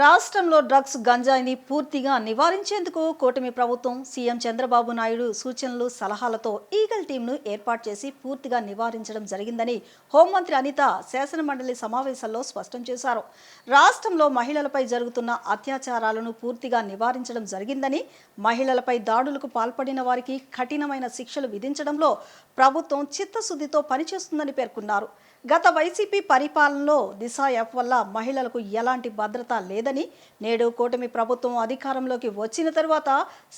రాష్ట్రంలో డ్రగ్స్ గంజాయిని పూర్తిగా నివారించేందుకు కూటమి ప్రభుత్వం సీఎం చంద్రబాబు నాయుడు సూచనలు సలహాలతో ఈగల్ టీంను ఏర్పాటు చేసి పూర్తిగా నివారించడం జరిగిందని హోంమంత్రి అనిత శాసనమండలి సమావేశంలో స్పష్టం చేశారు. రాష్ట్రంలో మహిళలపై జరుగుతున్న అత్యాచారాలను పూర్తిగా నివారించడం జరిగిందని, మహిళలపై దాడులకు పాల్పడిన వారికి కఠినమైన శిక్షలు విధించడంలో ప్రభుత్వం చిత్తశుద్ధితో పనిచేస్తుందని పేర్కొన్నారు. గత వైసీపీ పరిపాలనలో దిశ యాప్ వల్ల మహిళలకు ఎలాంటి భద్రత లేదని, నేడు కూటమి ప్రభుత్వం అధికారంలోకి వచ్చిన తరువాత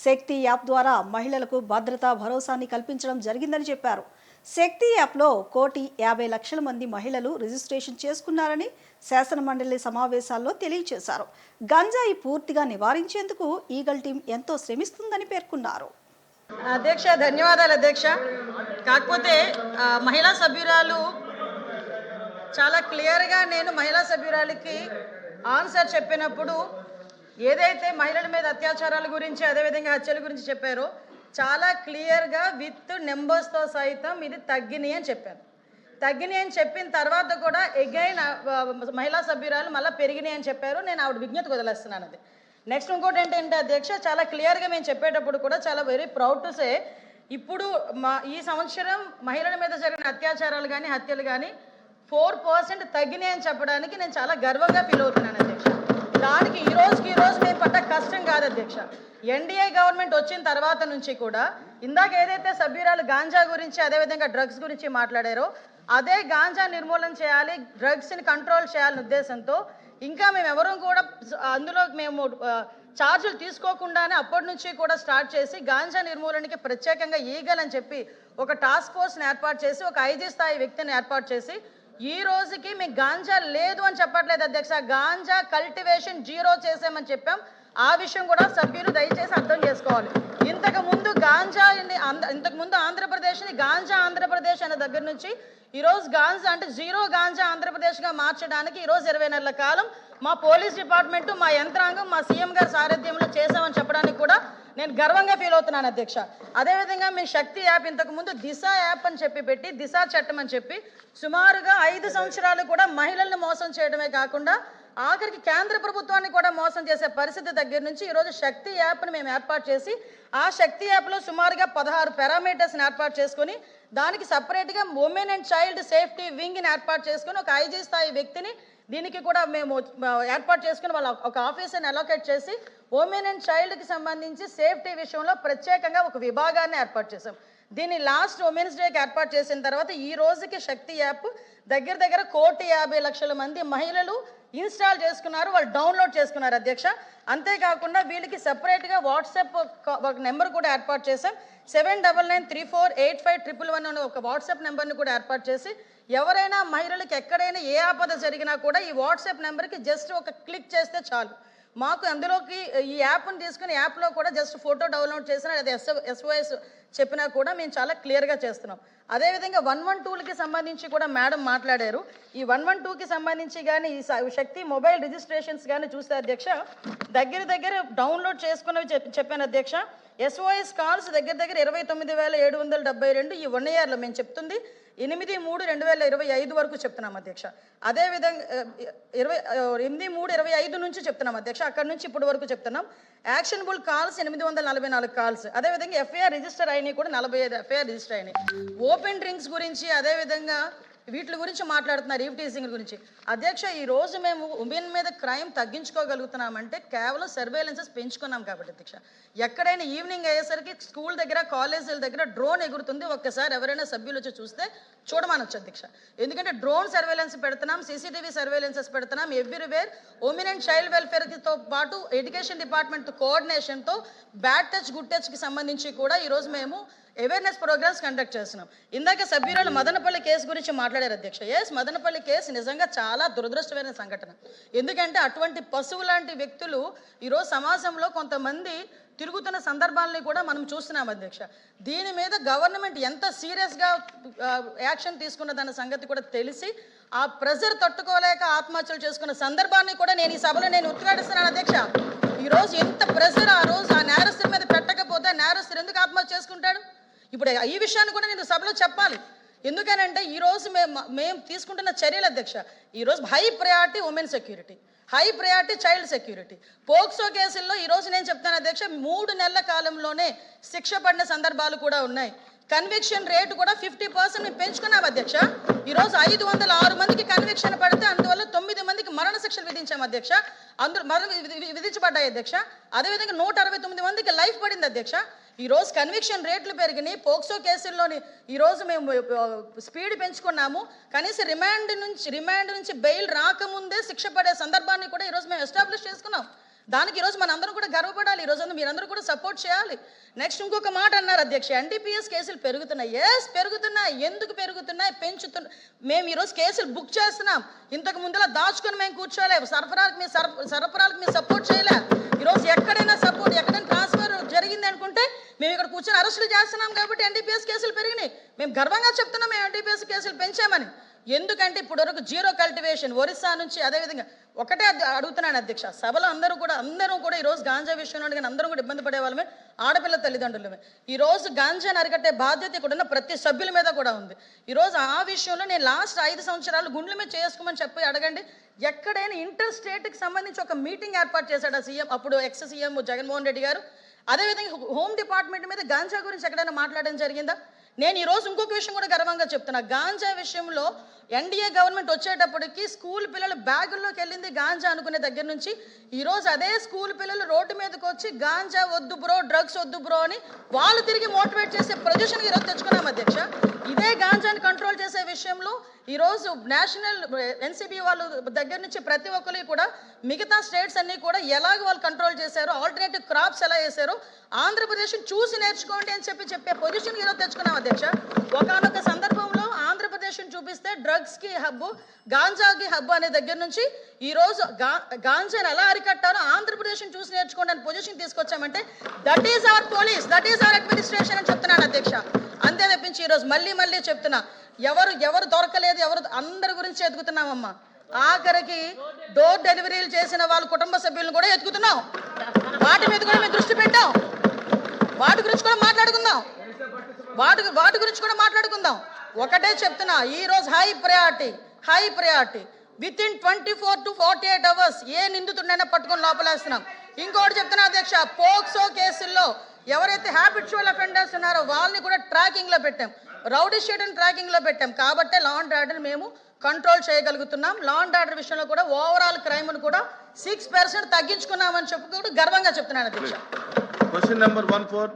శక్తి యాప్ ద్వారా మహిళలకు భద్రతా భరోసాని కల్పించడం జరిగిందని చెప్పారు. శక్తి యాప్లో 1,50,00,000 మంది మహిళలు రిజిస్ట్రేషన్ చేసుకున్నారని శాసనమండలి సమావేశాల్లో తెలియజేశారు. గంజాయి పూర్తిగా నివారించేందుకు ఈగల్ టీం ఎంతో శ్రమిస్తుందని పేర్కొన్నారు. అధ్యక్ష, ధన్యవాదాలు అధ్యక్ష. కాకపోతే మహిళా సభ్యురాలు చాలా క్లియర్గా నేను మహిళా సభ్యురాలికి ఆన్సర్ చెప్పినప్పుడు ఏదైతే మహిళల మీద అత్యాచారాల గురించి అదేవిధంగా హత్యల గురించి చెప్పారో చాలా క్లియర్గా విత్ నెంబర్స్తో సైతం ఇది తగ్గినాయి అని చెప్పాను. తగ్గినాయి అని చెప్పిన తర్వాత కూడా ఎగైన్ మహిళా సభ్యురాలు మళ్ళీ పెరిగినాయి అని చెప్పారు. నేను ఆవిడ విజ్ఞతకు వదిలేస్తున్నాను. అది నెక్స్ట్ ఇంకోటి ఏంటంటే అధ్యక్ష, చాలా క్లియర్గా మేము చెప్పేటప్పుడు కూడా చాలా వెరీ ప్రౌడ్ టు సే ఇప్పుడు ఈ సంవత్సరం మహిళల మీద జరిగిన అత్యాచారాలు కానీ హత్యలు కానీ 4% తగ్గినాయి అని చెప్పడానికి నేను చాలా గర్వంగా ఫీల్ అవుతున్నాను అధ్యక్ష. దానికి ఈ రోజు మేము పడ్డ కష్టం కాదు అధ్యక్ష. ఎన్డీఏ గవర్నమెంట్ వచ్చిన తర్వాత నుంచి కూడా ఇందాక ఏదైతే సభ్యురాలు గాంజా గురించి అదేవిధంగా డ్రగ్స్ గురించి మాట్లాడారో అదే గాంజా నిర్మూలన చేయాలి, డ్రగ్స్ని కంట్రోల్ చేయాలనే ఉద్దేశంతో ఇంకా మేము ఎవరూ కూడా అందులో మేము ఛార్జీలు తీసుకోకుండానే అప్పటి నుంచి కూడా స్టార్ట్ చేసి గాంజా నిర్మూలనకి ప్రత్యేకంగా ఈగల్ అని చెప్పి ఒక టాస్క్ ఫోర్స్ని ఏర్పాటు చేసి ఒక ఐజీ స్థాయి వ్యక్తిని ఏర్పాటు చేసి ఈ రోజుకి మీకు గాంజా లేదు అని చెప్పట్లేదు అధ్యక్ష. గాంజా కల్టివేషన్ 0 చేసామని చెప్పాం. ఆ విషయం కూడా సభ్యులు దయచేసి అర్థం చేసుకోవాలి. ఇంతకుముందు ఆంధ్రప్రదేశ్ని గాంజా ఆంధ్రప్రదేశ్ అనే దగ్గర నుంచి ఈరోజు గాంజా అంటే 0 గాంజా ఆంధ్రప్రదేశ్గా మార్చడానికి ఈరోజు 20 నెలల కాలం మా పోలీస్ డిపార్ట్మెంటు, మా యంత్రాంగం, మా సీఎం గారి సారథ్యంలో చేసామని చెప్పడానికి కూడా నేను గర్వంగా ఫీల్ అవుతున్నాను అధ్యక్ష. అదేవిధంగా మీ శక్తి యాప్ ఇంతకుముందు దిశ యాప్ అని చెప్పి పెట్టి దిశ చట్టం అని చెప్పి సుమారుగా 5 సంవత్సరాలు కూడా మహిళల్ని మోసం చేయడమే కాకుండా ఆఖరికి కేంద్ర ప్రభుత్వాన్ని కూడా మోసం చేసే పరిస్థితి దగ్గర నుంచి ఈరోజు శక్తి యాప్ని మేము ఏర్పాటు చేసి ఆ శక్తి యాప్లో సుమారుగా 16 పారామీటర్స్ని ఏర్పాటు చేసుకొని దానికి సపరేట్గా ఉమెన్ అండ్ చైల్డ్ సేఫ్టీ వింగ్ని ఏర్పాటు చేసుకొని ఒక ఐజీ స్థాయి వ్యక్తిని దీనికి కూడా మేము ఏర్పాటు చేసుకుని వాళ్ళ ఒక ఆఫీసర్ని అలొకేట్ చేసి ఉమెన్ అండ్ చైల్డ్కి సంబంధించి సేఫ్టీ విషయంలో ప్రత్యేకంగా ఒక విభాగాన్ని ఏర్పాటు చేసాం. దీన్ని లాస్ట్ ఉమెన్స్ డేకి ఏర్పాటు చేసిన తర్వాత ఈ రోజుకి శక్తి యాప్ దగ్గర 1,50,00,000 మంది మహిళలు ఇన్స్టాల్ చేసుకున్నారు, వాళ్ళు డౌన్లోడ్ చేసుకున్నారు అధ్యక్ష. అంతేకాకుండా వీళ్ళకి సెపరేట్గా వాట్సాప్ ఒక నెంబర్ కూడా ఏర్పాటు చేసాం. 7993485111 అనే ఒక వాట్సాప్ నెంబర్ని కూడా ఏర్పాటు చేసి ఎవరైనా మహిళలకు ఎక్కడైనా ఏ ఆపద జరిగినా కూడా ఈ వాట్సాప్ నెంబర్కి జస్ట్ ఒక క్లిక్ చేస్తే చాలు. మాకు అందులోకి ఈ యాప్ని తీసుకుని యాప్లో కూడా జస్ట్ ఫోటో డౌన్లోడ్ చేసినా లేదా SOS చెప్పినా కూడా మేము చాలా క్లియర్గా చేస్తున్నాం. అదేవిధంగా 112కి సంబంధించి కూడా మేడం మాట్లాడారు. ఈ 112కి సంబంధించి కానీ ఈ శక్తి మొబైల్ రిజిస్ట్రేషన్స్ కానీ చూస్తే అధ్యక్ష దగ్గర డౌన్లోడ్ చేసుకున్నవి చెప్పాను అధ్యక్ష. SOS కాల్స్ దగ్గర 29,772 ఈ 1 ఇయర్లో మేము చెప్తుంది 8/3/2025 వరకు చెప్తున్నాం అధ్యక్ష. అదేవిధంగా 8/3/25 నుంచి చెప్తున్నాం అధ్యక్ష. అక్కడి నుంచి ఇప్పటి వరకు చెప్తున్నాం. Actionable calls 844 calls. అదేవిధంగా FIR రిజిస్టర్ అయినాయి కూడా 45 FIR రిజిస్టర్ అయినాయి. ఓపెన్ డ్రింక్స్ గురించి అదేవిధంగా వీటి గురించి మాట్లాడుతున్నారు, ఈవ్ టీజింగ్ గురించి అధ్యక్ష. ఈరోజు మేము ఉమెన్ మీద క్రైమ్ తగ్గించుకోగలుగుతున్నామంటే కేవలం సర్వేలెన్సెస్ పెంచుకున్నాం కాబట్టి అధ్యక్ష. ఎక్కడైనా ఈవినింగ్ అయ్యేసరికి స్కూల్ దగ్గర కాలేజీల దగ్గర డ్రోన్ ఎగురుతుంది. ఒక్కసారి ఎవరైనా సభ్యులు వచ్చి చూస్తే చూడమనొచ్చు అధ్యక్ష. ఎందుకంటే డ్రోన్ సర్వేలెన్స్ పెడుతున్నాం, CCTV సర్వేలెన్సెస్ పెడుతున్నాం ఎవ్రీవేర్. ఉమెన్ అండ్ చైల్డ్ వెల్ఫేర్తో పాటు ఎడ్యుకేషన్ డిపార్ట్మెంట్ కోఆర్డినేషన్తో బ్యాడ్ టచ్ గుడ్ టచ్కి సంబంధించి కూడా ఈరోజు మేము అవేర్నెస్ ప్రోగ్రామ్స్ కండక్ట్ చేస్తున్నాం. ఇందాక సభ్యురాలు మదనపల్లి కేసు గురించి మాట్లాడారు అధ్యక్ష. మదనపల్లి కేసు నిజంగా చాలా దురదృష్టమైన సంఘటన. ఎందుకంటే అటువంటి పశువు లాంటి వ్యక్తులు ఈరోజు సమాజంలో కొంతమంది తిరుగుతున్న సందర్భాలని కూడా మనం చూస్తున్నాం అధ్యక్ష. దీని మీద గవర్నమెంట్ ఎంత సీరియస్గా యాక్షన్ తీసుకున్నదన్న సంగతి కూడా తెలిసి ఆ ప్రెజర్ తట్టుకోలేక ఆత్మహత్యలు చేసుకున్న సందర్భాన్ని కూడా నేను ఈ సభలో ఉద్ఘాటిస్తున్నాను అధ్యక్ష. ఈరోజు ఎంత ప్రెజర్ ఆ రోజు ఆ నేరస్తుల మీద పెట్టకపోతే నేరస్తులు ఎందుకు ఆత్మహత్య చేసుకుంటాడు? ఇప్పుడు ఈ విషయాన్ని కూడా నేను సభలో చెప్పాలి. ఎందుకనంటే ఈరోజు మేము తీసుకుంటున్న చర్యలు అధ్యక్ష ఈరోజు high priority women security. High priority child security. POCSO కేసుల్లో ఈరోజు నేను చెప్తాను అధ్యక్ష, 3 నెలల కాలంలోనే శిక్ష పడిన సందర్భాలు కూడా ఉన్నాయి. కన్విక్షన్ రేటు కూడా 50% మేము పెంచుకున్నాం అధ్యక్ష. ఈరోజు 506 మందికి కన్విక్షన్ పడితే అందువల్ల 9 మందికి మరణ శిక్షలు విధించాం అధ్యక్ష. అందరూ మరణ విధించబడ్డాయి అధ్యక్ష. అదేవిధంగా 169 మందికి లైఫ్ పడింది అధ్యక్ష. ఈరోజు కన్విక్షన్ రేట్లు పెరిగినాయి. పోక్సో కేసుల్లోని ఈరోజు మేము స్పీడ్ పెంచుకున్నాము. కనీసం రిమాండ్ నుంచి బెయిల్ రాకముందే శిక్ష పడే సందర్భాన్ని కూడా ఈరోజు మేము ఎస్టాబ్లిష్ చేసుకున్నాం. దానికి ఈరోజు మనందరం కూడా గర్వపడాలి. ఈరోజు మీరందరూ కూడా సపోర్ట్ చేయాలి. నెక్స్ట్ ఇంకొక మాట అన్నారు అధ్యక్ష, ఎన్డీపీఎస్ కేసులు పెరుగుతున్నాయి. ఎస్ పెరుగుతున్నాయి. ఎందుకు పెరుగుతున్నాయి? పెంచుతున్నాయి. మేము ఈరోజు కేసులు బుక్ చేస్తున్నాం. ఇంతకు ముందులా దాచుకొని మేము కూర్చోలేము. సరఫరాలకు మేము సపోర్ట్ చేయలే. ఈరోజు ఎక్కడైనా ట్రాన్స్ఫర్ జరిగింది అనుకుంటే మేము ఇక్కడ కూర్చొని అరెస్టులు చేస్తున్నాం కాబట్టి ఎన్డీపీఎస్ కేసులు పెరిగినాయి. మేము గర్వంగా చెప్తున్నాం మేము ఎన్డీపీఎస్ కేసులు పెంచామని. ఎందుకంటే ఇప్పటి వరకు జీరో కల్టివేషన్ ఒరిస్సా నుంచి, అదేవిధంగా ఒకటే అడుగుతున్నాను అధ్యక్ష, సభలో అందరూ కూడా ఈరోజు గాంజా విషయంలో కానీ అందరూ కూడా ఇబ్బంది పడే వాళ్ళమే, ఆడపిల్ల తల్లిదండ్రులమే. ఈరోజు గాంజాను అరికట్టే బాధ్యత ఇక్కడ ఉన్న ప్రతి సభ్యుల మీద కూడా ఉంది. ఈరోజు ఆ విషయంలో నేను లాస్ట్ 5 సంవత్సరాలు గుండెల మీద చేసుకోమని చెప్పి అడగండి. ఎక్కడైనా ఇంటర్ స్టేట్కి సంబంధించి ఒక మీటింగ్ ఏర్పాటు చేశాడు ఆ సీఎం, అప్పుడు ఎక్స్ సీఎం జగన్మోహన్ రెడ్డి గారు. అదేవిధంగా హోమ్ డిపార్ట్మెంట్ మీద గాంజా గురించి ఎక్కడైనా మాట్లాడడం జరిగిందా? నేను ఈరోజు ఇంకొక విషయం కూడా గర్వంగా చెప్తున్నా. గాంజా విషయంలో ఎన్డీఏ గవర్నమెంట్ వచ్చేటప్పటికి స్కూల్ పిల్లలు బ్యాగుల్లోకి వెళ్ళింది గాంజా అనుకునే దగ్గర నుంచి ఈరోజు అదే స్కూల్ పిల్లలు రోడ్డు మీదకి వచ్చి గాంజా వద్దు బ్రో, డ్రగ్స్ వద్దు బ్రో అని వాళ్ళు తిరిగి మోటివేట్ చేసే పొజిషన్కి ఈరోజు తెచ్చుకున్నాం అధ్యక్ష. ఇదే గాంజాని కంట్రోల్ చేసే విషయంలో ఈరోజు నేషనల్ ఎన్సీబీ వాళ్ళ దగ్గర నుంచి ప్రతి ఒక్కరికి కూడా మిగతా స్టేట్స్ అన్నీ కూడా ఎలాగ వాళ్ళు కంట్రోల్ చేశారో, ఆల్టర్నేటివ్ క్రాప్స్ ఎలా వేశారో ఆంధ్రప్రదేశ్ని చూసి నేర్చుకోండి అని చెప్పే పొజిషన్ ఈరోజు తెచ్చుకున్నాం అధ్యక్ష. ఒకనొక సందర్భంలో ఆంధ్రప్రదేశ్ని చూపిస్తే డ్రగ్స్కి హబ్బు, గాంజాకి హబ్బు అనే దగ్గర నుంచి ఈరోజు గాంజాని ఎలా అరికట్టారో ఆంధ్రప్రదేశ్ని చూసి నేర్చుకోండి అని పొజిషన్ తీసుకొచ్చామంటే that is our police, that is our administration అని చెప్తున్నాను అధ్యక్ష. అంతే తప్పించి ఈరోజు మళ్ళీ చెప్తున్నా, ఎవరు దొరకలేదు, అందరి గురించి ఎదుగుతున్నామమ్మా. ఆఖరికి డోర్ డెలివరీలు చేసిన వాళ్ళ కుటుంబ సభ్యులను కూడా ఎదుగుతున్నాం. వాటి మీద కూడా మేము దృష్టి పెట్టాం. వాటి గురించి కూడా మాట్లాడుకుందాం. ఒకటే చెప్తున్నా, ఈరోజు high priority with in 24 to 48 hours ఏ నిందితుడినైనా పట్టుకొని లోపలేస్తున్నాం. ఇంకోటి చెప్తున్నా అధ్యక్ష, పోక్సో కేసుల్లో ఎవరైతే హ్యాబిచువల్ అఫెండర్స్ ఉన్నారో వాళ్ళని కూడా ట్రాకింగ్లో పెట్టాం, రౌడీ షీట్ని ట్రాకింగ్లో పెట్టాం. కాబట్టే లా అండ్ ఆర్డర్ మేము కంట్రోల్ చేయగలుగుతున్నాం. లా అండ్ ఆర్డర్ విషయంలో కూడా ఓవరాల్ క్రైమ్ను కూడా 6% తగ్గించుకున్నామని చెప్పి కూడా గర్వంగా చెప్తున్నాను అధ్యక్ష. Question number 14.